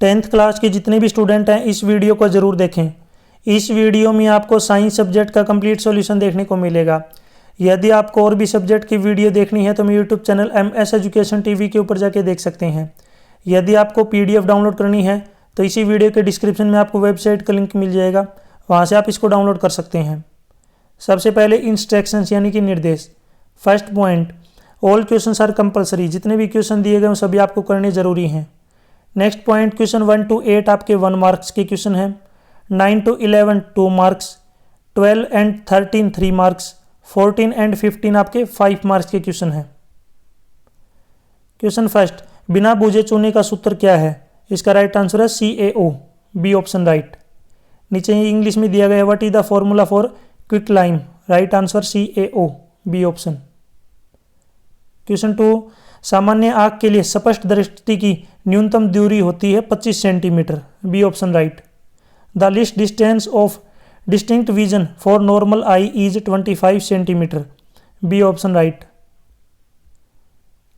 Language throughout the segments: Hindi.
10th क्लास के जितने भी स्टूडेंट हैं इस वीडियो को ज़रूर देखें। इस वीडियो में आपको साइंस सब्जेक्ट का कंप्लीट सॉल्यूशन देखने को मिलेगा। यदि आपको और भी सब्जेक्ट की वीडियो देखनी है तो मेरे YouTube channel MS education TV के ऊपर जाके देख सकते हैं। यदि आपको PDF डाउनलोड करनी है तो इसी वीडियो के डिस्क्रिप्शन में आपको वेबसाइट का लिंक मिल जाएगा, वहाँ से आप इसको डाउनलोड कर सकते हैं। सबसे पहले इंस्ट्रक्शंस यानी कि निर्देश। First point, all questions are compulsory, जितने भी क्वेश्चन दिए गए वो सभी आपको करने ज़रूरी हैं। नेक्स्ट पॉइंट, क्वेश्चन 1 to 8 आपके 1 मार्क्स के क्वेश्चन हैं, 9 to 11 2 marks, 12 and 13 3 marks, 14 and 15 आपके 5 मार्क्स के क्वेश्चन हैं। क्वेश्चन फर्स्ट, बिना बूझे चूने का सूत्र क्या है? इसका राइट आंसर है CaO, बी ऑप्शन राइट। नीचे ही इंग्लिश में दिया गया है what is the formula for quick lime, right answer CaO, B option. Question 2, सामान्य आंख के लिए स्पष्ट दृष्टि की न्यूनतम दूरी होती है 25 centimetre, B option right. The least distance of distinct vision for normal eye is 25 centimetre, B option right.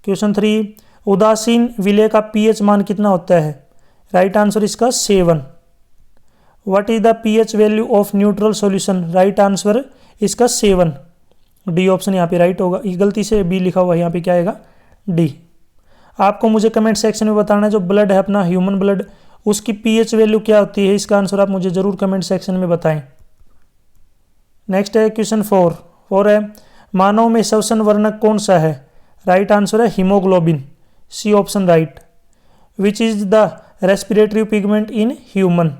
Question 3, उदासीन विलय का pH मान कितना होता है? राइट आंसर इसका 7। What is the pH value of neutral solution? Right answer इसका 7, डी ऑप्शन यहाँ पे राइट होगा। ये गलती से बी लिखा हुआ है, यहाँ पे क्या आएगा? डी। आपको मुझे कमेंट सेक्शन में बताना है जो ब्लड है अपना ह्यूमन ब्लड, उसकी pH वैल्यू क्या होती है? इसका आंसर आप मुझे ज़रूर कमेंट सेक्शन में बताएं। नेक्स्ट है क्वेश्चन 4 है, मानव में श्वसन वर्णक कौन सा है? राइट आंसर है haemoglobin, C option right. Which is the respiratory pigment in human?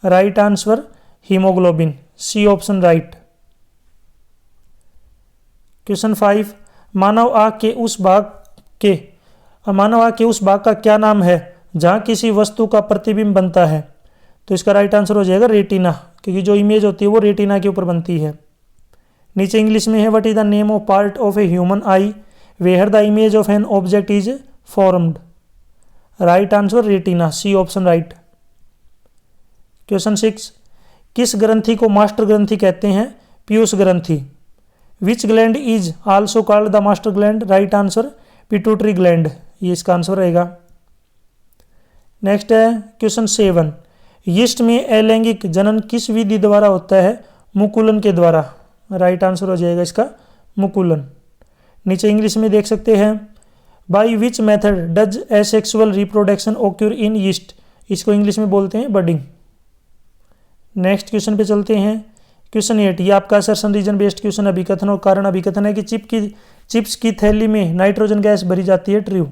Right answer haemoglobin, C option right. Question 5, मानव आँख के उस भाग का क्या नाम है जहाँ किसी वस्तु का प्रतिबिंब बनता है? तो इसका राइट आंसर हो जाएगा रेटिना, क्योंकि जो इमेज होती है वो रेटिना के ऊपर बनती है। नीचे इंग्लिश में है what is the name of part of a human eye where the image of an object is formed? Right answer retina, C option right. Question 6, किस ग्रंथि को मास्टर ग्रंथि कहते हैं? पीयूष ग्रंथि। विच gland is also called the master gland? Right answer pituitary gland, ये इसका आंसर रहेगा। नेक्स्ट है क्वेश्चन 7, यीस्ट में अलैंगिक जनन किस विधि द्वारा होता है? मुकुलन के द्वारा, राइट आंसर हो जाएगा इसका मुकुलन। नीचे इंग्लिश में देख सकते हैं by which method does asexual reproduction occur in yeast? इसको इंग्लिश में बोलते हैं बडिंग। नेक्स्ट क्वेश्चन पे चलते हैं। क्वेश्चन 8, ये आपका असर्शन रीजन बेस्ड क्वेश्चन अभिकथन और कारण अभिकथन है कि चिप्स की थैली में नाइट्रोजन गैस भरी जाती है, ट्रू।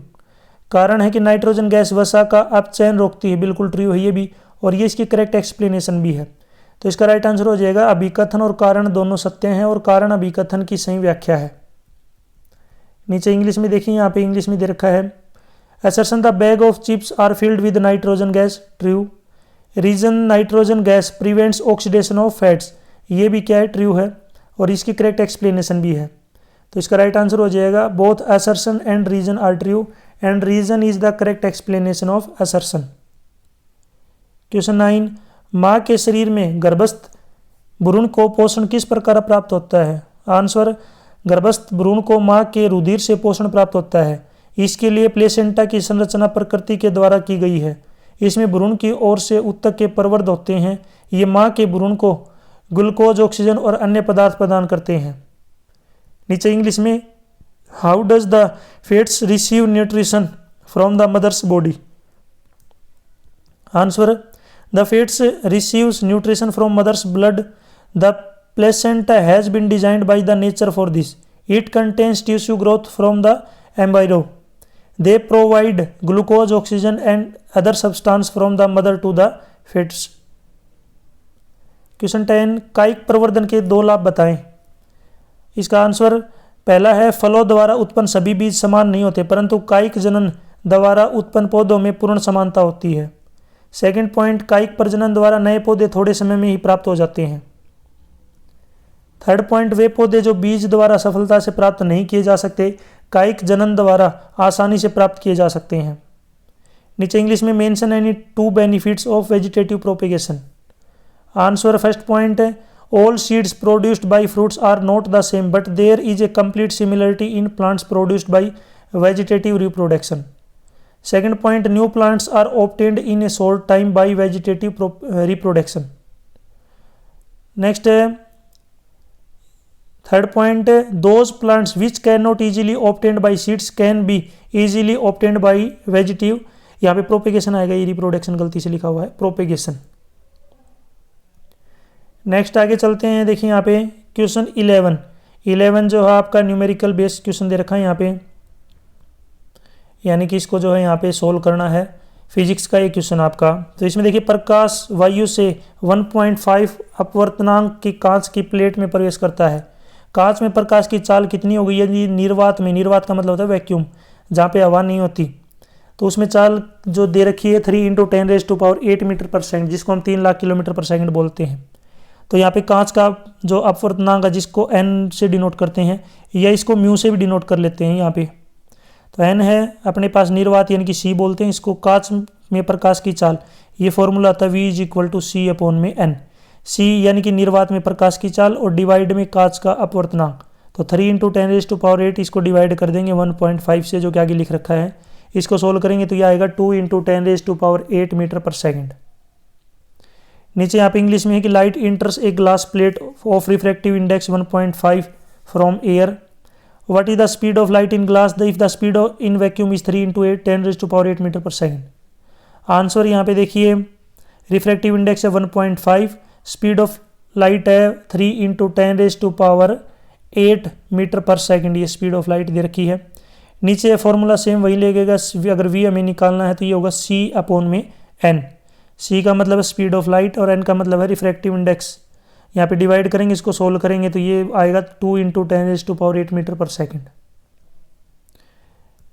कारण है कि नाइट्रोजन गैस वसा का अपचयन रोकती है, बिल्कुल ट्रू है ये भी, और ये इसकी करेक्ट एक्सप्लेनेशन भी है। तो इसका राइट आंसर हो जाएगा अभिकथन और कारण दोनों सत्य हैं और कारण अभिकथन की सही व्याख्या है। नीचे इंग्लिश में देखिए, यहाँ पे इंग्लिश में दे रखा है assertion the bag of chips are filled with nitrogen gas, true. Reason nitrogen gas prevents oxidation of fats, ये भी क्या है? ट्रू है, और इसकी करेक्ट एक्सप्लेनेशन भी है। तो इसका राइट आंसर हो जाएगा both assertion and reason are true and reason is the correct explanation of assertion. Question 9, माँ के शरीर में गर्भस्थ भ्रूण को पोषण किस प्रकार प्राप्त होता है? आंसर, गर्भस्थ भ्रूण को माँ के रुधिर से पोषण प्राप्त होता है। इसके लिए प्लेसेंटा की संरचना प्रकृति के द्वारा की गई है। इसमें भ्रूण की ओर से ऊतक के प्रवर्ध होते हैं। ये माँ के भ्रूण को ग्लूकोज, ऑक्सीजन और अन्य पदार्थ प्रदान करते हैं। नीचे इंग्लिश में how does the foetus receive nutrition from the mother's body? Answer, the foetus receives nutrition from mother's blood. The placenta has been designed by the nature for this. It contains tissue growth from the embryo. They provide glucose, oxygen and other substance from the mother to the fetus. Question 10, कायिक प्रवर्धन के 2 लाभ बताएं। इसका आंसर पहला है फलों द्वारा उत्पन्न सभी बीज समान नहीं होते, परंतु कायिक जनन द्वारा उत्पन्न पौधों में पूर्ण समानता होती है। सेकंड पॉइंट, कायिक प्रजनन द्वारा नए पौधे थोड़े समय में ही प्राप्त हो जाते हैं। थर्ड पॉइंट, वे पौधे जो बीज द्वारा सफलता से प्राप्त नहीं किए जा सकते, कायिक जनन द्वारा आसानी से प्राप्त किए जा सकते हैं। नीचे इंग्लिश में mention any 2 benefits of vegetative propagation. Answer, first point, all seeds produced by fruits are not the same but there is a complete similarity in plants produced by vegetative reproduction. Second point, new plants are obtained in a short time by vegetative reproduction. Next third point, those plants which can not easily obtained by seeds can be easily obtained by vegetative, यहाँ पे प्रोपेगेशन आएगा, ये रिप्रोडक्शन गलती से लिखा हुआ है, प्रोपेगेशन। नेक्स्ट आगे चलते हैं, देखिए यहाँ पे क्वेश्चन 11 जो है आपका न्यूमेरिकल बेस्ड क्वेश्चन दे रखा है यहाँ पे, यानी कि इसको जो है यहाँ पे सोल्व करना है, फिजिक्स का ये क्वेश्चन आपका। तो इसमें देखिए, प्रकाश वायु से 1.5 अपवर्तनांक की कांच की प्लेट में प्रवेश करता है। कांच में प्रकाश की चाल कितनी होगी यदि निर्वात में, निर्वात का मतलब होता है वैक्यूम, जहाँ पे हवा नहीं होती, तो उसमें चाल जो दे रखी है 3 × 10⁸ मीटर पर सेकंड, जिसको हम 3 लाख किलोमीटर पर सेकंड बोलते हैं। तो यहाँ पे कांच का जो अपवर्तनांक है जिसको n से डिनोट करते हैं, या इसको म्यू से भी डिनोट कर लेते हैं यहाँ पे। तो n है अपने पास निर्वात यानी कि c बोलते हैं इसको, कांच में प्रकाश की चाल, ये फॉर्मूला आता है v = c/n। c यानी कि निर्वात में प्रकाश की चाल और डिवाइड में कांच का अपवर्तनांक, तो 3 × 10⁸, इसको डिवाइड कर देंगे 1.5 से, जो कि आगे लिख रखा है। इसको सोल्व करेंगे तो ये आएगा 2 × 10⁸ मीटर पर सेकंड। नीचे यहाँ पे इंग्लिश में है कि light enters a glass plate of refractive index 1.5 from air, what is the speed of light in glass if the speed in vacuum is 3 × 10⁸ metre per second. Answer यहाँ पे देखिए, रिफ्रैक्टिव इंडेक्स है 1.5, स्पीड ऑफ लाइट है 3 × 10⁸ मीटर पर सेकंड, ये स्पीड ऑफ लाइट दे रखी है। नीचे फॉर्मूला सेम वही लगेगा, अगर v हमें निकालना है तो ये होगा c/n। c का मतलब है स्पीड ऑफ लाइट और n का मतलब है रिफ्रैक्टिव इंडेक्स। यहाँ पे डिवाइड करेंगे, इसको सोल्व करेंगे तो ये आएगा 2 × 10⁸ मीटर पर सेकंड।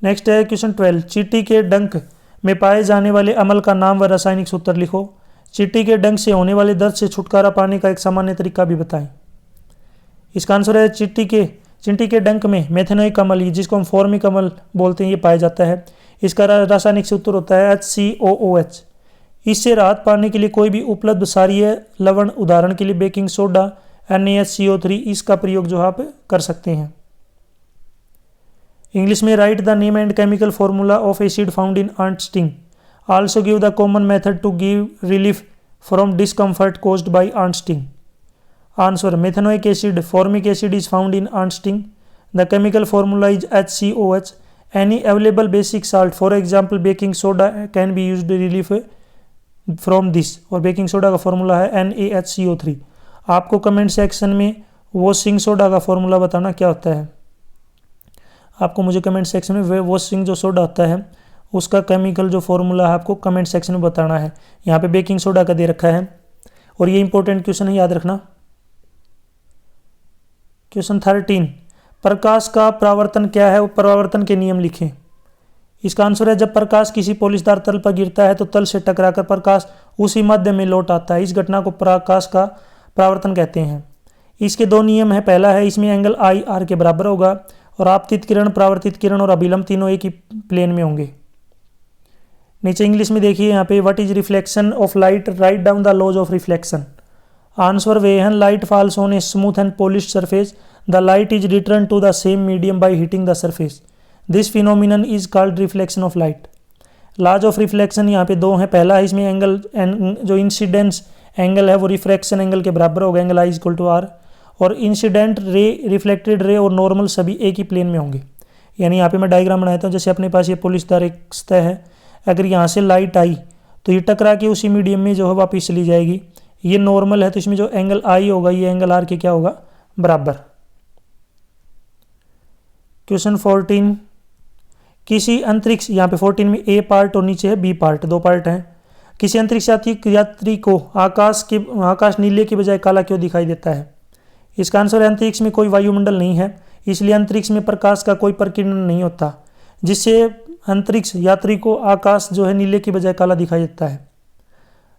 नेक्स्ट है क्वेश्चन 12, चींटी के डंक में पाए जाने वाले अम्ल का नाम व रासायनिक सूत्र लिखो। चींटी के डंक से होने वाले दर्द से छुटकारा पाने का एक सामान्य तरीका भी बताएं। इसका आंसर है चींटी के डंक में मेथेनोइक अम्ल, जिसको हम फॉर्मिक अम्ल बोलते हैं, ये पाया जाता है। इसका रासायनिक सूत्र होता है HCOOH। इससे राहत पाने के लिए कोई भी उपलब्ध क्षारीय लवण, उदाहरण के लिए बेकिंग सोडा NaHCO3, इसका प्रयोग जो आप कर सकते हैं। इंग्लिश में write the name and chemical formula of acid found in ant sting, also give the common method to give relief from discomfort caused by ant sting. Answer, methanoic acid, formic acid is found in ant sting, the chemical formula is HCOH, any available basic salt for example baking soda can be used relief from this, और बेकिंग सोडा का फॉर्मूला है NaHCO3। आपको कमेंट सेक्शन में वॉशिंग सोडा का फॉर्मूला बताना क्या होता है। आपको मुझे कमेंट सेक्शन में वॉशिंग जो सोडा होता है उसका केमिकल जो फॉर्मूला है आपको कमेंट सेक्शन में बताना है। यहाँ पे बेकिंग सोडा का दे रखा है, और ये इंपॉर्टेंट क्वेश्चन है, याद रखना। क्वेश्चन 13, प्रकाश का परावर्तन क्या है, परावर्तन के नियम लिखें। इसका आंसर है, जब प्रकाश किसी पॉलिशदार तल पर गिरता है तो तल से टकराकर प्रकाश उसी माध्यम में लौट आता है। इस घटना को प्रकाश का परावर्तन कहते हैं। इसके 2 नियम है। पहला है, इसमें एंगल IR के बराबर होगा, और आपतित किरण, परावर्तित किरण और अभिलंब तीनों एक ही प्लेन में होंगे। नीचे इंग्लिश में देखिए यहाँ पे, what is reflection of light, write down the laws of reflection. Answer, when light falls on a smooth and polished surface the light is return to the same medium by hitting the surface, this phenomenon is called reflection of light. Laws of reflection यहाँ पे 2 है। पहला है, इसमें एंगल जो इंसिडेंस एंगल है वो रिफ्रैक्शन एंगल के बराबर होगा, एंगल I = R, और इंसिडेंट रे, रिफ्लेक्टेड रे और नॉर्मल सभी एक ही प्लेन में होंगे। यानी यहाँ पे मैं डायग्राम बनाता हूँ, जैसे अपने पास ये पॉलिशदार एक सतह है, अगर यहाँ से लाइट आई तो ये टकरा के उसी मीडियम में जो है वापस चली जाएगी। ये नॉर्मल है, तो इसमें जो एंगल I होगा ये एंगल R के क्या होगा, बराबर। क्वेश्चन 14, किसी अंतरिक्ष, यहाँ पे 14 में A पार्ट और नीचे है B पार्ट, 2 पार्ट हैं। किसी अंतरिक्ष यात्री को आकाश नीले के बजाय काला क्यों दिखाई देता है। इसका आंसर है, अंतरिक्ष में कोई वायुमंडल नहीं है, इसलिए अंतरिक्ष में प्रकाश का कोई प्रकीर्णन नहीं होता, जिससे अंतरिक्ष यात्री को आकाश जो है नीले के बजाय काला दिखाई देता है।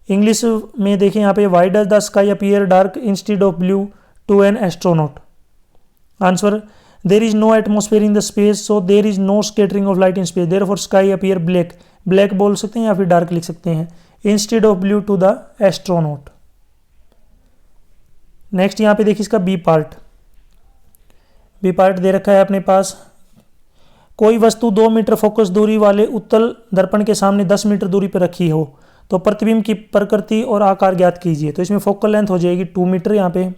इंग्लिश में देखें यहाँ पे, why does the sky appear dark instead of blue to an astronaut. Answer, there is no atmosphere in the space, so there is no scattering of light in space, therefore sky appear black, black बोल सकते हैं या फिर dark लिख सकते हैं, instead of blue to the astronaut। Next यहाँ पे देखिए इसका बी पार्ट दे रखा है अपने पास, कोई वस्तु 2 मीटर फोकस दूरी वाले उत्तल दर्पण के सामने 10 मीटर दूरी पर रखी हो तो प्रतिबिंब की प्रकृति और आकार ज्ञात कीजिए। तो इसमें फोकल लेंथ हो जाएगी 2 मीटर, यहाँ पे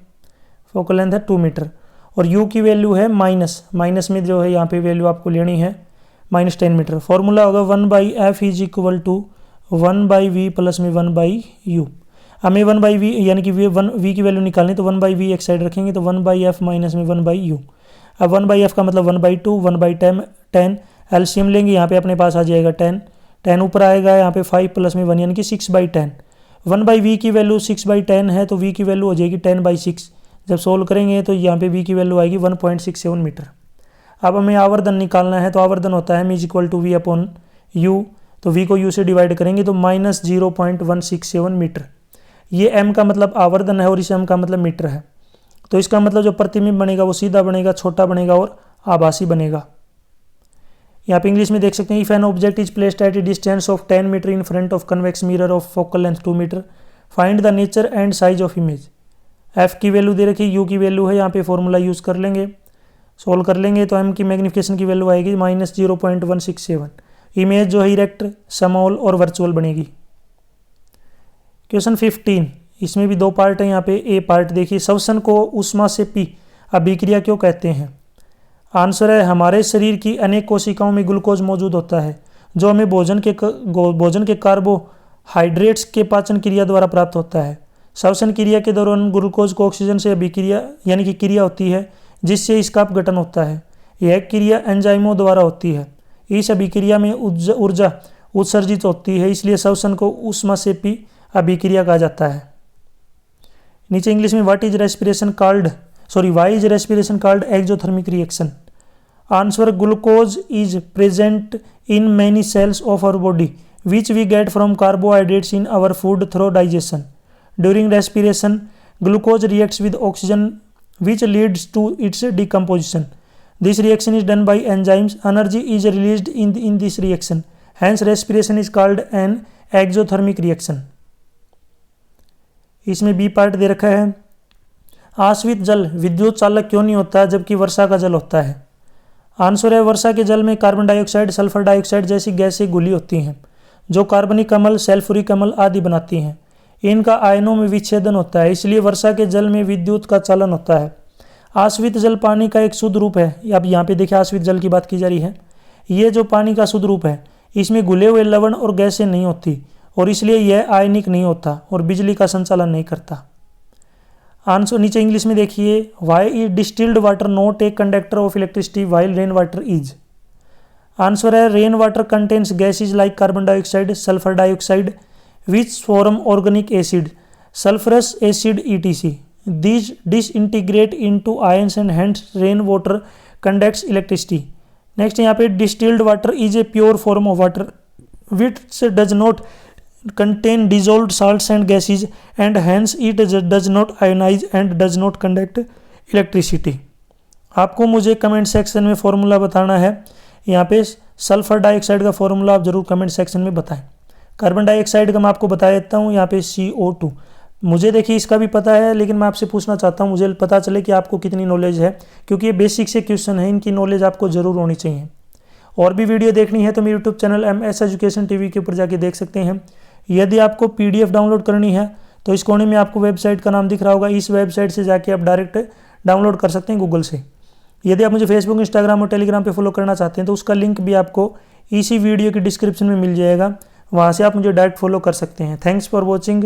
फोकल लेंथ है 2 मीटर और u की वैल्यू है माइनस में जो है यहाँ पे वैल्यू आपको लेनी है -10 मीटर। फॉर्मूला होगा 1/f is equal to 1/v plus में 1/u। हमें 1/v यानी कि v की वैल्यू निकालनी, तो 1/v एक साइड रखेंगे तो 1/f माइनस में 1/u। अब 1/f का मतलब 1/2 1/10 एलसीएम लेंगे, यहाँ पे अपने पास आ जाएगा 10 ऊपर आएगा, यहाँ पे 5 प्लस में 1 यानी कि 6/10। 1/v की वैल्यू 6/10 है तो v की वैल्यू हो जाएगी 10/6। जब सोल्व करेंगे तो यहाँ पे v की वैल्यू आएगी 1.67 मीटर। अब हमें आवर्धन निकालना है, तो आवर्धन होता है m is equal to v upon u, तो v को u से डिवाइड करेंगे तो -0.167 मीटर। ये m का मतलब आवर्धन है और इस m का मतलब मीटर है। तो इसका मतलब जो प्रतिबिंब बनेगा वो सीधा बनेगा, छोटा बनेगा और आभासी बनेगा। यहाँ पे इंग्लिश में देख सकते हैं, if an object is placed at a distance of 10 metre in front of convex mirror of focal length 2 metre, find the nature and size of image. f की वैल्यू दे रखी, u की वैल्यू है, यहाँ पे फॉर्मूला यूज़ कर लेंगे, सोल्व कर लेंगे तो m की मैग्निफिकेशन की वैल्यू आएगी -0.167। इमेज जो है इरेक्ट, स्मॉल और वर्चुअल बनेगी। क्वेश्चन 15, इसमें भी 2 पार्ट है। यहाँ पे ए पार्ट देखिए, श्वसन को ऊष्मा से पी अभिक्रिया क्यों कहते हैं? आंसर है, हमारे शरीर की अनेक कोशिकाओं में ग्लूकोज मौजूद होता है जो हमें भोजन के कार्बोहाइड्रेट्स के पाचन क्रिया द्वारा प्राप्त होता है। श्वसन क्रिया के दौरान ग्लूकोज को ऑक्सीजन से अभिक्रिया यानी कि क्रिया होती है जिससे इसका अपघटन होता है। यह क्रिया एंजाइमों द्वारा होती है। इस अभिक्रिया में ऊर्जा उत्सर्जित होती है, इसलिए श्वसन को ऊष्मा से पी अभिक्रिया कहा जाता है। नीचे इंग्लिश में why is respiration called exothermic reaction. Answer, glucose is present in many cells of our body which we get from carbohydrates in our food through digestion. During respiration glucose reacts with oxygen which leads to its decomposition. This reaction is done by enzymes. Energy is released in this reaction. Hence respiration is called an exothermic reaction. इसमें बी पार्ट दे रखा है, आश्रित जल विद्युत चालक क्यों नहीं होता जबकि वर्षा का जल होता है? आंसर है, वर्षा के जल में कार्बन डाइऑक्साइड, सल्फर डाइऑक्साइड जैसी गैसें घुली होती हैं जो कार्बनिक अम्ल, सल्फ्यूरिक अम्ल आदि बनाती हैं। इनका आयनों में विच्छेदन होता है, इसलिए वर्षा के जल में विद्युत का चालन होता है। आश्रित जल पानी का एक शुद्ध रूप है। अब यहाँ पे देखिए आश्रित जल की बात की जा रही है। ये जो पानी का शुद्ध रूप है इसमें घुले हुए लवण और गैसें नहीं होती और इसलिए यह आयनिक नहीं होता और बिजली का संचालन नहीं करता। आंसर नीचे इंग्लिश में देखिए, why is distilled water not a conductor of electricity while rain water is. Answer है, rain water contains gases like carbon dioxide, sulphur dioxide which form organic acid, sulfurous acid etc. These disintegrate into ions and hence rainwater conducts electricity. Next यहाँ पे distilled water is a pure form of water which does not contain dissolved salts and gases and hence it does not ionize and does not conduct electricity. आपको मुझे कमेंट सेक्शन में फॉर्मूला बताना है। यहाँ पे सल्फर डाइऑक्साइड का फॉर्मूला आप जरूर कमेंट सेक्शन में बताएं। कार्बन डाइऑक्साइड का मैं आपको बता देता हूँ, यहाँ पे CO2 मुझे देखिए इसका भी पता है, लेकिन मैं आपसे पूछना चाहता हूँ, मुझे पता चले कि आपको कितनी नॉलेज है, क्योंकि ये बेसिक से क्वेश्चन है, इनकी नॉलेज आपको जरूर होनी चाहिए। और भी वीडियो देखनी है तो मेरे YouTube channel MS education TV के ऊपर जाके देख सकते हैं। यदि आपको PDF डाउनलोड करनी है तो इस कोने में आपको वेबसाइट का नाम दिख रहा होगा, इस वेबसाइट से जाके आप डायरेक्ट डाउनलोड कर सकते हैं गूगल से। यदि आप मुझे फेसबुक, इंस्टाग्राम और टेलीग्राम पर फॉलो करना चाहते हैं तो उसका लिंक भी आपको इसी वीडियो की डिस्क्रिप्शन में मिल जाएगा, वहाँ से आप मुझे डायरेक्ट फॉलो कर सकते हैं। Thanks for watching.